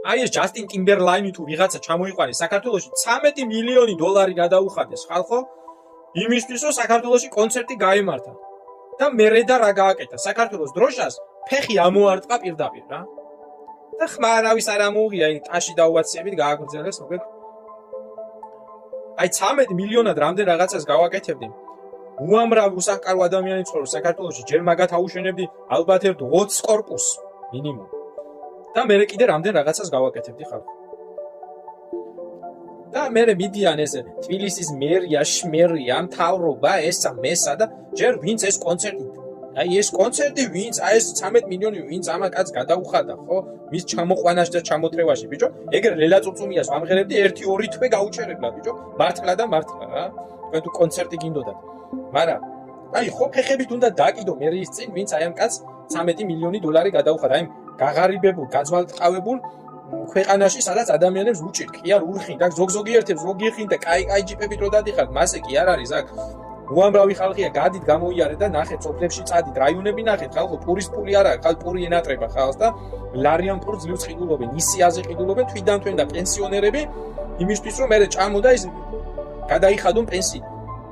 აი ეს ჯასტინ ტიმბერლაინი თუ ვიღაცა ჩამოიყვანეს საქართველოში 13 მილიონი დოლარი გადაუხადეს ხალხო იმისთვის რომ საქართველოში კონცერტი გაემართა და მერე და რა გააკეთა საქართველოს დროშას ფეხი ამოარტყა პირდაპირ რა და ხმარავის არ ამოუღია აი ტაში დაუვაციებით გააგრძელეს მოგეთ აი 13 მილიონად რამდენ რაღაცას გავაკეთებდი უამრავ უსახკარო ადამიანი ცხოვრობს საქართველოში ჯერ მაგათ აუშენებდი ალბათ ერთ 20 კორპუსს მინიმუმ და მე კიდე რამდენ რაღაცას გავაკეთებდი ხალხო და მე მიდიან ეს თბილისის მერია შმერია მთავრობა ესა მესა და ჯერ ვინც ეს კონცერტი აი ეს კონცერტი ვინც აი ეს 13 მილიონი ვინც ამა კაცს გადაუხადა ხო მის ჩამოყვანაში და ჩამოთრევაში ბიჭო ეგრე ლელა წუწუმიას ვამღერებდი 1-2 თვე გაუჩერებლა ბიჭო მართლა და მართლა რა თქვენ თუ კონცერტი გინდოდათ მაგრამ აი ხო ფეხებით უნდა დაკიდო მერის წინ ვინც აი ამ კაცს 13 მილიონი დოლარი გადაუხადა აი გაღარიბებულ გაძვალტყავებულ ქვეყანაში სადაც ადამიანებს უჭირ კი არ ურხინ და ზოგ-ზოგიერთებს ზოგიხინ და კაი ჯიპებით რო დადიხართ მასე კი არ არის აქ უამრავი ხალხია გადით გამოიარე და ნახეთ სოფლებში წადით რაიონები ნახეთ ხალხო პურის ფული არა ხალ პური ენატრება ხალხს და ლარიან პურ ძლივს ყიდულობენ ისიაზე ყიდულობენ თვიდან და პენსიონერები იმისთვის რომ მე ჭამო და ის გადაიხადონ პენსიით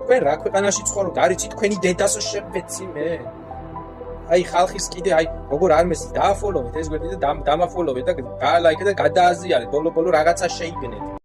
თქვენ რა ქვეყანაში ცხოვრობთ არიცი თქვენი დედას შევეცი მე აი ხალხის კიდე აი როგორ არ მეს დააფოლოვეთ ეს გვერდი და დამაფოლოვეთ და გაალაიქეთ და გადააზიარეთ ბოლო-ბოლო რაღაცა შეიგნეთ